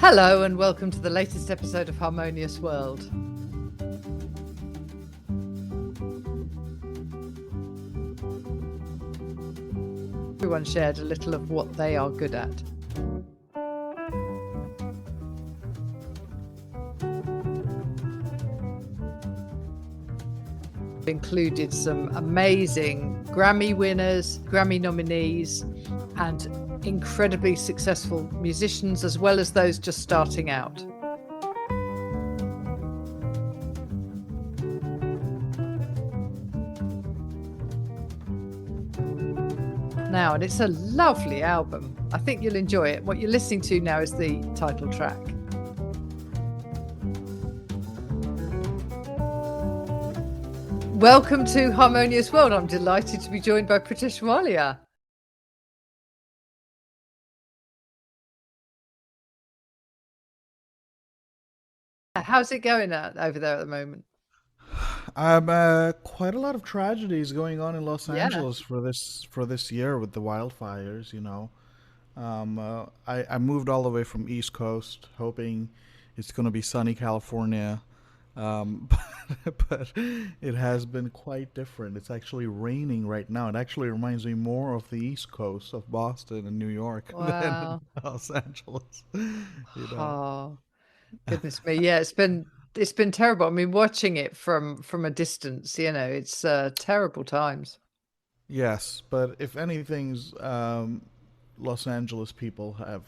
Hello and welcome to the latest episode of Harmonious World. Everyone shared a little of what they are good at. Included some amazing Grammy winners, Grammy nominees, and incredibly successful musicians, as well as those just starting out. Now, and it's a lovely album. I think you'll enjoy it. What you're listening to now is the title track. Welcome to Harmonious World. I'm delighted to be joined by Pritesh Walia. How's it going over there at the moment? Quite a lot of tragedies going on in Los Yeah. Angeles for this year with the wildfires. I moved all the way from East Coast, hoping it's going to be sunny California, but it has been quite different. It's actually raining right now. It actually reminds me more of the East Coast of Boston and New York than Wow. Los Angeles. You know. Oh, goodness me. Yeah, it's been terrible. I mean, watching it from a distance, it's terrible times. Yes, but if anything's, Los Angeles people have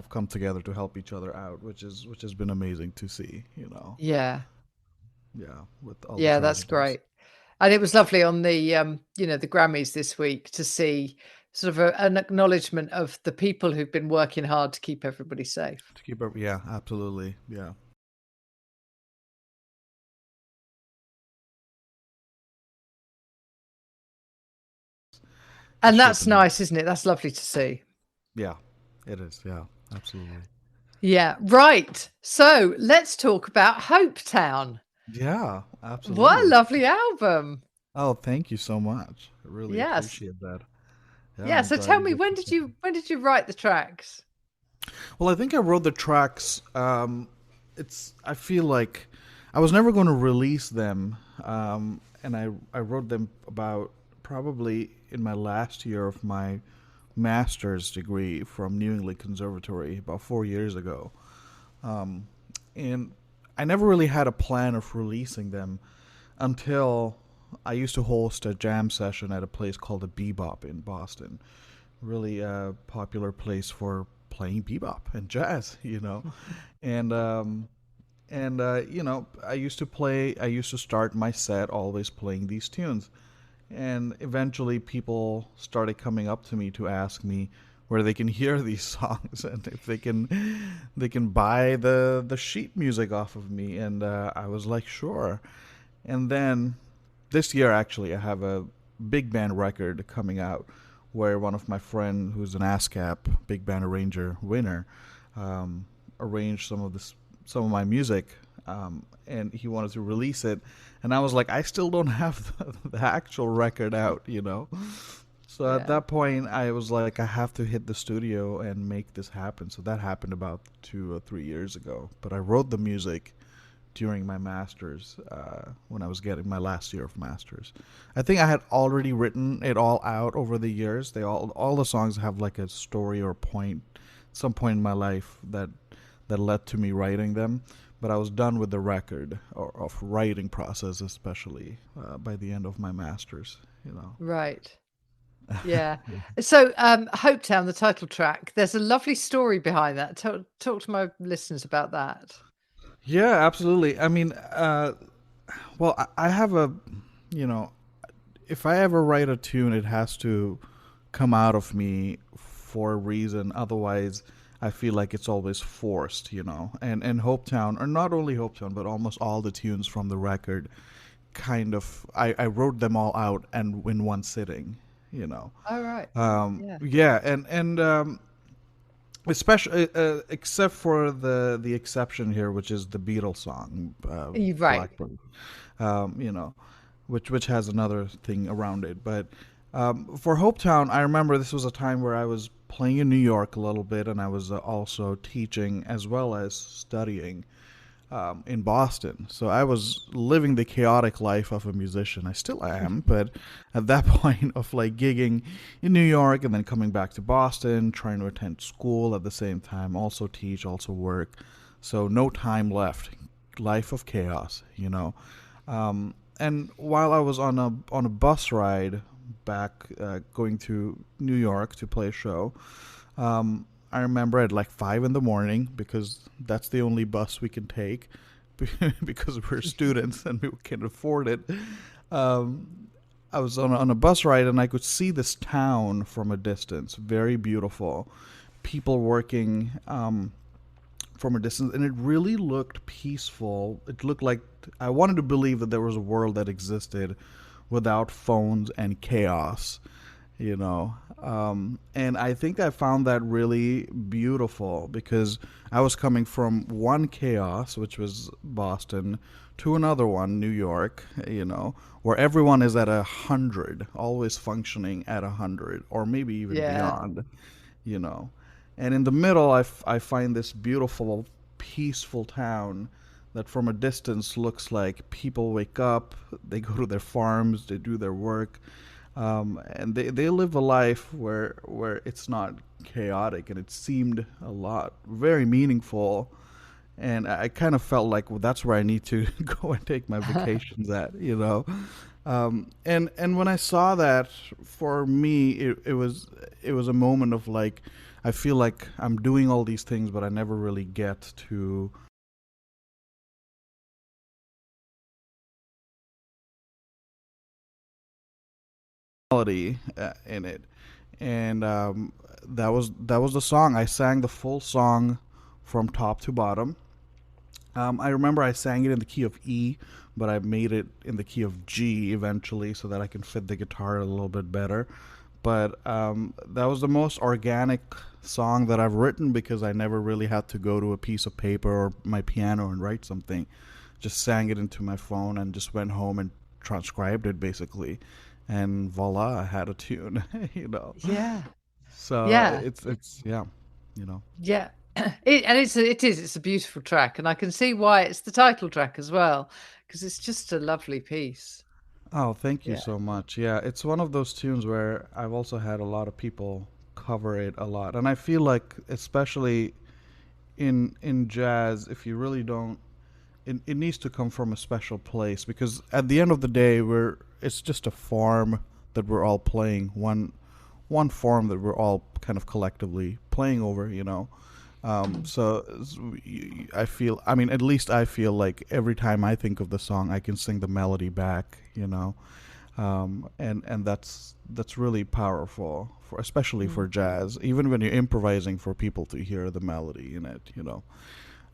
come together to help each other out, which has been amazing to see. Yeah. Yeah, with all the Yeah, that's tragedies. great. And it was lovely on the Grammys this week to see sort of an acknowledgement of the people who've been working hard to keep everybody safe. To keep up, yeah, absolutely, yeah. It's And that's shaping up. nice, isn't it? That's lovely to see. Yeah, it is. Yeah, absolutely. Yeah, right. So let's talk about Hopetown. Yeah, What a absolutely. lovely album. Oh, thank you so much. I really Yes. appreciate that. Yeah, Yeah. I'm So glad tell you me, get when to did see it. you write the tracks? Well, I think I wrote the tracks. I feel like I was never going to release them, and I wrote them about probably in my last year of my master's degree from New England Conservatory about 4 years ago, and I never really had a plan of releasing them until I used to host a jam session at a place called the Bebop in Boston, really popular place for playing bebop and jazz, and I used to start my set always playing these tunes, and eventually people started coming up to me to ask me where they can hear these songs and if they can buy the sheet music off of me, and I was like, sure. And then this year, actually, I have a big band record coming out where one of my friend, who's an ASCAP big band arranger winner, arranged some of my music, and he wanted to release it, and I was like, I still don't have the actual record out. So at Yeah. that point, I was like, I have to hit the studio and make this happen. So that happened about 2 or 3 years ago. But I wrote the music during my masters, when I was getting my last year of masters. I think I had already written it all out over the years. All the songs have like a story or point, some point in my life that led to me writing them. But I was done with the record or of writing process, especially by the end of my masters. Right. Yeah. So Hopetown, the title track, there's a lovely story behind that. Talk to my listeners about that. Yeah, absolutely. I mean, well, I have you know, if I ever write a tune, it has to come out of me for a reason. Otherwise, I feel like it's always forced. And Hopetown, or not only Hopetown, but almost all the tunes from the record, kind of, I wrote them all out and in one sitting. You know, Oh, right. Yeah. yeah, and especially except for the exception here, which is the Beatles song, You're right. Blackbird. um, you know, which has another thing around it. But for Hopetown, I remember this was a time where I was playing in New York a little bit, and I was also teaching as well as studying in Boston. So I was living the chaotic life of a musician. I still am, but at that point of like gigging in New York and then coming back to Boston, trying to attend school at the same time, also teach, also work. So no time left. Life of chaos, you know. And while I was on a bus ride back going to New York to play a show, I remember at like 5 in the morning because that's the only bus we can take because we're students and we can afford it. Um, I was on a bus ride and I could see this town from a distance, very beautiful. People working from a distance, and it really looked peaceful. It looked like I wanted to believe that there was a world that existed without phones and chaos, you know. And I think I found that really beautiful because I was coming from one chaos, which was Boston, to another one, New York, you know, where everyone is at 100, always functioning at 100, or maybe even Yeah. beyond, you know. And in the middle, I find this beautiful, peaceful town that from a distance looks like people wake up, they go to their farms, they do their work, and they live a life where it's not chaotic, and it seemed a lot very meaningful. And I kind of felt like, well, that's where I need to go and take my vacations at, you know. And when I saw that, for me, it was a moment of like, I feel like I'm doing all these things, but I never really get to melody in it. And that was the song. I sang the full song from top to bottom. I remember I sang it in the key of E, but I made it in the key of G eventually so that I can fit the guitar a little bit better. But that was the most organic song that I've written because I never really had to go to a piece of paper or my piano and write something. Just sang it into my phone and just went home and transcribed it basically. And voila, I had a tune, you know. Yeah. So Yeah. it's yeah, you know. Yeah. It's a beautiful track, and I can see why it's the title track as well, because it's just a lovely piece. Oh, thank you Yeah. so much. Yeah, it's one of those tunes where I've also had a lot of people cover it a lot. And I feel like especially in jazz, if you really don't it needs to come from a special place because at the end of the day we're it's just a form that we're all playing, one form that we're all kind of collectively playing over, you know. So I feel, I mean, at least I feel like every time I think of the song, I can sing the melody back, you know, and that's really powerful for especially for Mm, jazz. Even when you're improvising, for people to hear the melody in it, you know.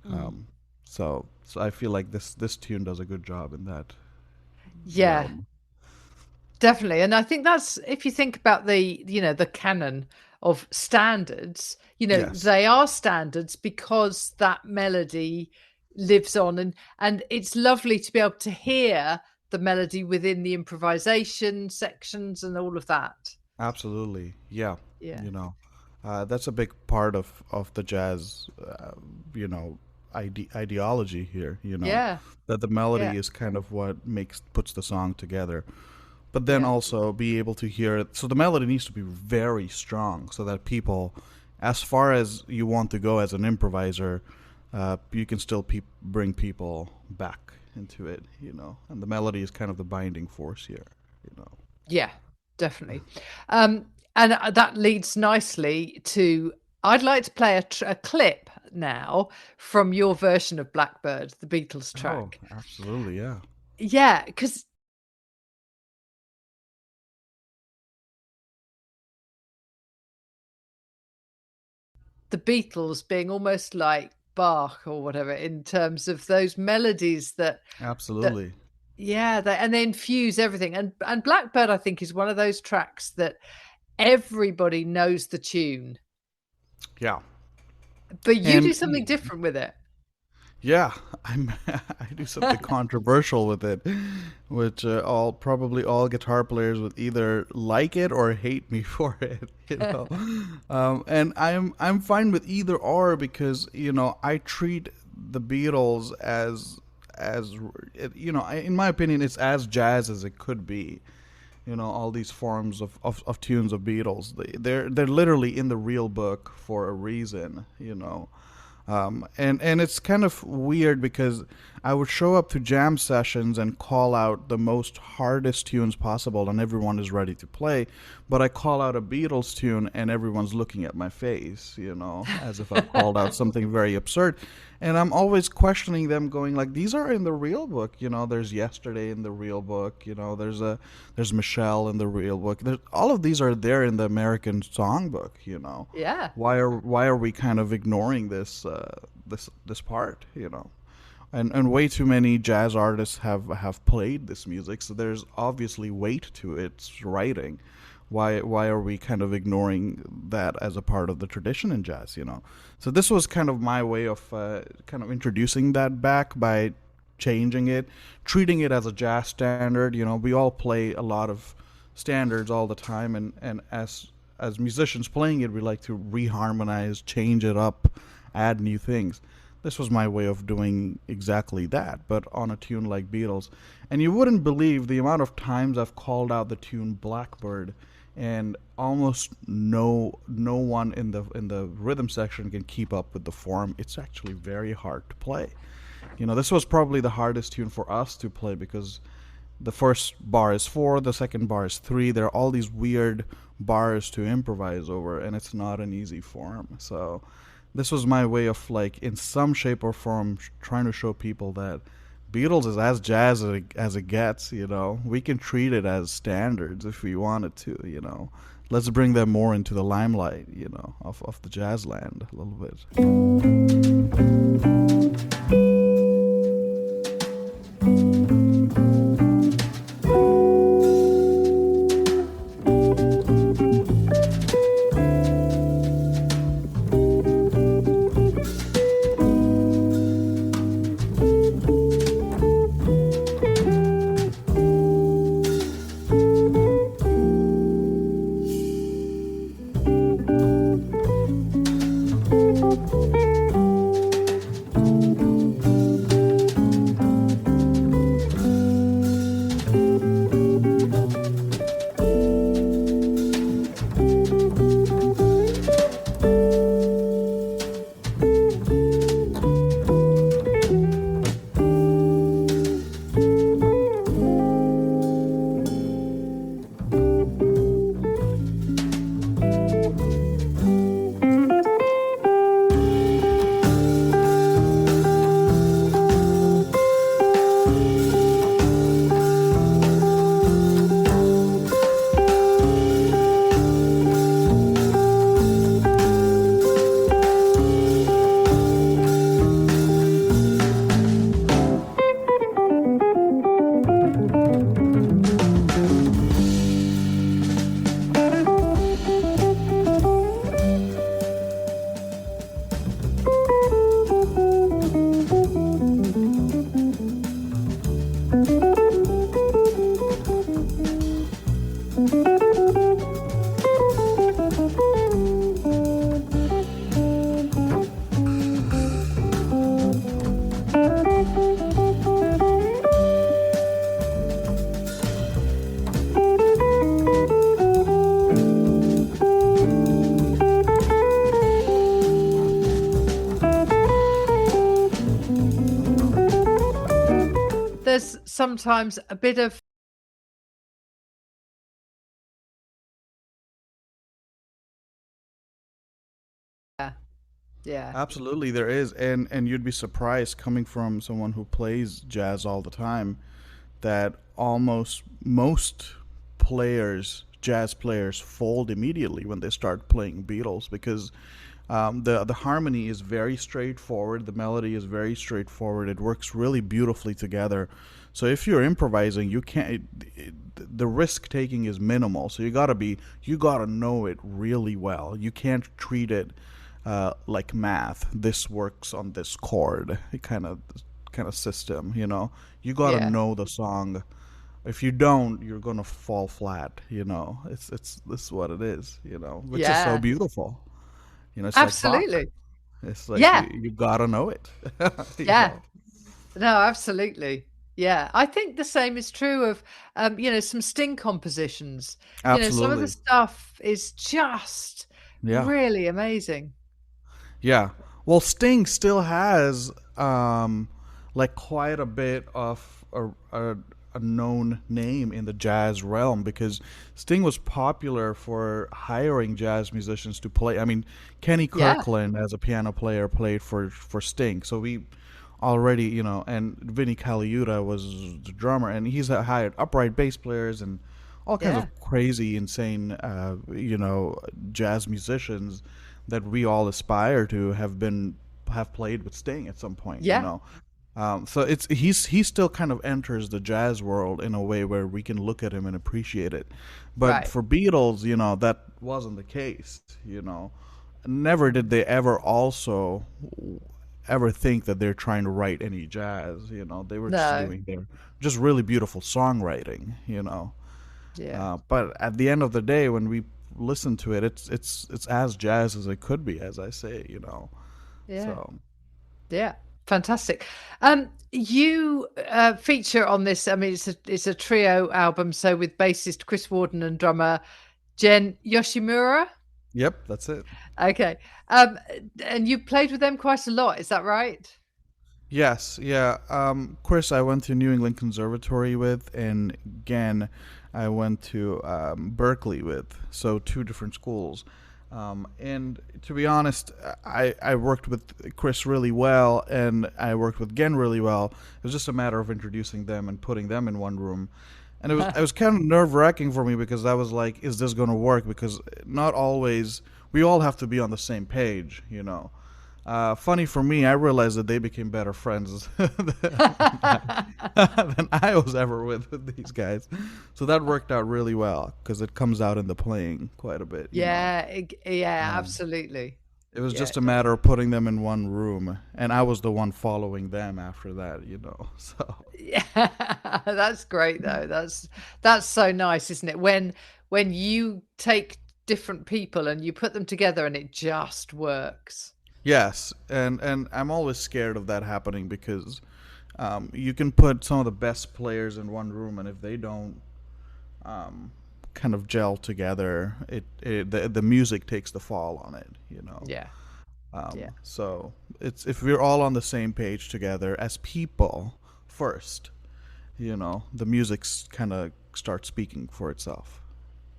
mm. Um, so I feel like this tune does a good job in that Yeah, realm. definitely. And I think that's if you think about the canon of standards, Yes, they are standards because that melody lives on, and it's lovely to be able to hear the melody within the improvisation sections and all of that. absolutely. Yeah, Yeah. you know, that's a big part of the jazz, you know, ideology here. You know, Yeah. that the Yeah. melody is kind of what makes puts the song together. But then Yeah. also be able to hear it. So the melody needs to be very strong so that people, as far as you want to go as an improviser, you can still bring people back into it. You know, and the melody is kind of the binding force here. You know. Yeah, definitely. And that leads nicely to I'd like to play a clip now from your version of Blackbird, the Beatles Oh, track. absolutely, yeah. Yeah, because the Beatles being almost like Bach or whatever in terms of those melodies that Absolutely. yeah, they infuse everything. And Blackbird, I think, is one of those tracks that everybody knows the tune, Yeah. but you do And something different with it. Yeah, I'm I do something controversial with it, which all guitar players would either like it or hate me for it, and I'm fine with either or because I treat the Beatles as in my opinion, it's as jazz as it could be. All these forms of tunes of Beatles, they're literally in the real book for a reason. And it's kind of weird because I would show up to jam sessions and call out the most hardest tunes possible, and everyone is ready to play. But I call out a Beatles tune, and everyone's looking at my face, as if I've called out something very absurd. And I'm always questioning them, going like, "These are in the real book, There's Yesterday in the real book, there's Michelle in the real book. All of these are there in the American songbook. Yeah. Why are we kind of ignoring this part? And way too many jazz artists have played this music, so there's obviously weight to its writing. Why are we kind of ignoring that as a part of the tradition in jazz? So this was kind of my way of kind of introducing that back by changing it, treating it as a jazz standard. We all play a lot of standards all the time, and as musicians playing it, we like to reharmonize, change it up, add new things. This was my way of doing exactly that, but on a tune like Beatles. And you wouldn't believe the amount of times I've called out the tune Blackbird, and almost no one in the rhythm section can keep up with the form. It's actually very hard to play. This was probably the hardest tune for us to play because the first bar is 4, the second bar is 3. There are all these weird bars to improvise over, and it's not an easy form. So this was my way of, like, in some shape or form, trying to show people that Beatles is as jazz as it gets. We can treat it as standards if we wanted to. Let's bring them more into the limelight, of the jazz land a little bit. There's sometimes a bit of yeah. Absolutely, there is, and you'd be surprised coming from someone who plays jazz all the time that almost most jazz players, fold immediately when they start playing Beatles because the harmony is very straightforward, the melody is very straightforward. It works really beautifully together. So if you're improvising, you can't. The risk taking is minimal. So you gotta know it really well. You can't treat it like math. This works on this chord, kind of system. You gotta Yeah. know the song. If you don't, you're gonna fall flat. It's this is what it is. Which is so Yeah. beautiful. It's like Bach. Absolutely. It's like Yeah. you gotta know it. you Yeah. know. No, absolutely. Yeah. I think the same is true of some Sting compositions. Some of the Absolutely. stuff is just Yeah. really amazing. Yeah. Well, Sting still has like quite a bit of a known name in the jazz realm because Sting was popular for hiring jazz musicians to play. I mean, Kenny Yeah. Kirkland as a piano player played for Sting. So we already, and Vinnie Colaiuta was the drummer, and he's hired upright bass players and all kinds Yeah. of crazy, insane, jazz musicians that we all aspire to have played with Sting at some point. Yeah. So he still kind of enters the jazz world in a way where we can look at him and appreciate it. But Right. for Beatles, that wasn't the case. Never did they ever think that they're trying to write any jazz. They were just No. doing their just really beautiful songwriting. Yeah. But at the end of the day, when we listen to it, it's as jazz as it could be, as I say. Yeah. So Yeah. Fantastic. You feature on this. I mean, it's a trio album. So with bassist Chris Warden and drummer Jen Yoshimura. yep, that's it. Okay. Um, and you played with them quite a lot. Is that right? Yes, yeah. Chris, I went to New England Conservatory with, and again, I went to Berkeley with. So two different schools. And to be honest, I worked with Chris really well, and I worked with Gen really well. It was just a matter of introducing them and putting them in one room. And it was kind of nerve wracking for me because I was like, is this going to work? Because not always we all have to be on the same page. Funny for me, I realized that they became better friends than I was ever with these guys. So that worked out really well because it comes out in the playing quite a bit. Yeah. Yeah. Um, Absolutely. it was Yeah. just a matter of putting them in one room, and I was the one following them after that. So Yeah. That's great though. That's so nice, isn't it? When you take different people and you put them together and it just works. yes, and I'm always scared of that happening because you can put some of the best players in one room, and if they don't um, kind of gel together, the music takes the fall on it. Yeah. Yeah. So it's if we're all on the same page together as people first, the music kind of starts speaking for itself.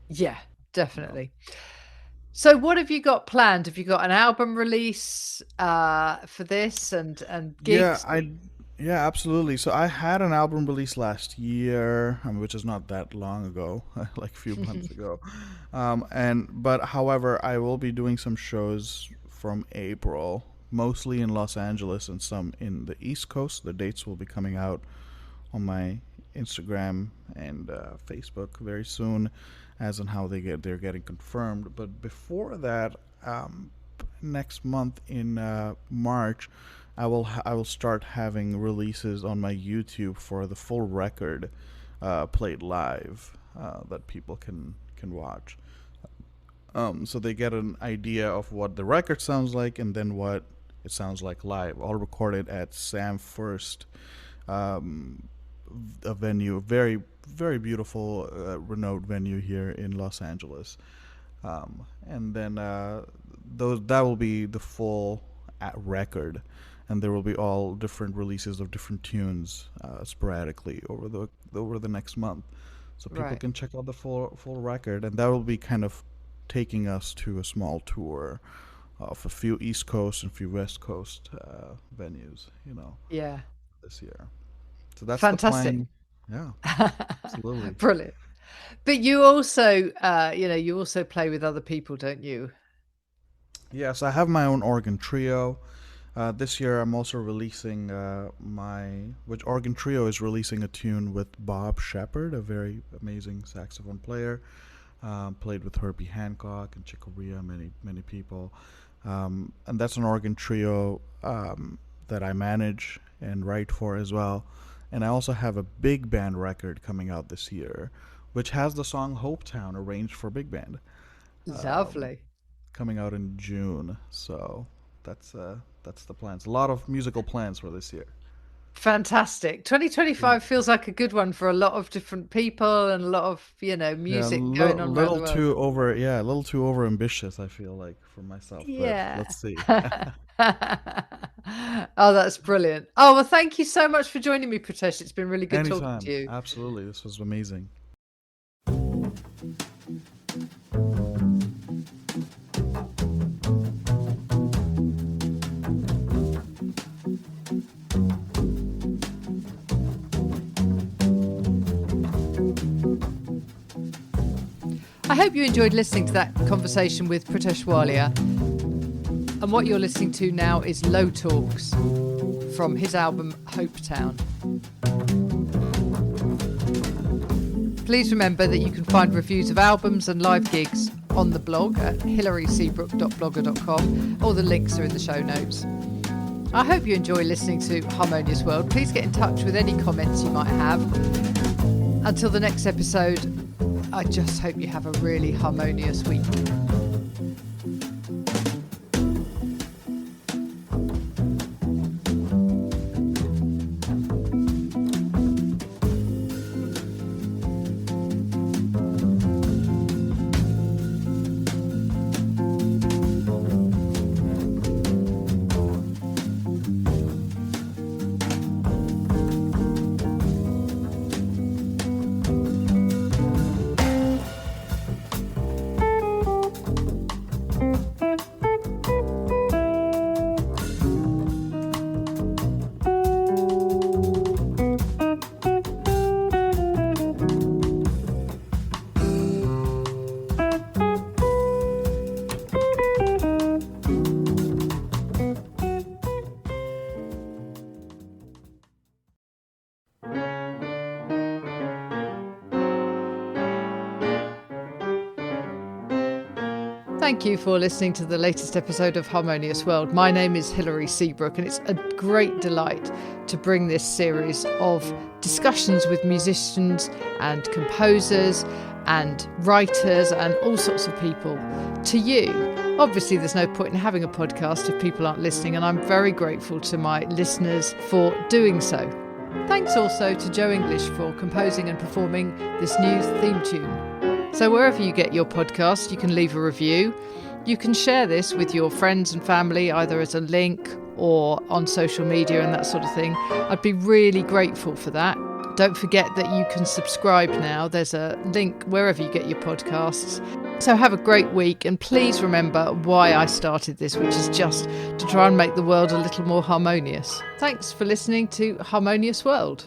Yeah, You know. definitely. So what have you got planned? Have you got an album release for this and Yeah, gigs? yeah, absolutely. So I had an album release last year, which is not that long ago, like a few months ago. But however, I will be doing some shows from April, mostly in Los Angeles and some in the East Coast. The dates will be coming out on my Instagram and Facebook very soon, as in how they're getting confirmed. But before that, next month in March, I will start having releases on my YouTube for the full record, played live, that people can watch. So they get an idea of what the record sounds like and then what it sounds like live. All recorded at Sam First, um, a venue, very very beautiful, renowned venue here in Los Angeles. And then those that will be the full record, and there will be all different releases of different tunes sporadically over the next month, so people Right. can check out the full record, and that will be kind of taking us to a small tour of a few East Coast and a few West Coast venues, Yeah. this year. So that's the Fantastic. plan. Yeah, absolutely. Brilliant. But you also you also play with other people, don't you? Yes, I have my own organ trio. This year, I'm also releasing which organ trio is releasing a tune with Bob Shepard, a very amazing saxophone player. Played with Herbie Hancock and Chick Corea, many many people. and that's an organ trio that I manage and write for as well. And I also have a big band record coming out this year, which has the song Hopetown arranged for big band. Lovely. Coming out in June. So that's the plans. A lot of musical plans for this year. Fantastic. 2025 feels like a good one for a lot of different people and a lot of, music going on around the world. A little too over ambitious, I feel like, for myself. Yeah. But let's see. Oh, that's brilliant. Oh, well, thank you so much for joining me, Pritesh. It's been really good Anytime. talking to you. Absolutely. This was amazing. I hope you enjoyed listening to that conversation with Pritesh Walia. And what you're listening to now is Low Talks from his album Hopetown. Please remember that you can find reviews of albums and live gigs on the blog at hilaryseabrook.blogger.com. All the links are in the show notes. I hope you enjoy listening to Harmonious World. Please get in touch with any comments you might have. Until the next episode, I just hope you have a really harmonious week. Thank you for listening to the latest episode of Harmonious World. My name is Hilary Seabrook, and it's a great delight to bring this series of discussions with musicians and composers and writers and all sorts of people to you. Obviously, there's no point in having a podcast if people aren't listening, and I'm very grateful to my listeners for doing so. Thanks also to Joe English for composing and performing this new theme tune. So wherever you get your podcast, you can leave a review. You can share this with your friends and family, either as a link or on social media and that sort of thing. I'd be really grateful for that. Don't forget that you can subscribe now. There's a link wherever you get your podcasts. So have a great week, and please remember why I started this, which is just to try and make the world a little more harmonious. Thanks for listening to Harmonious World.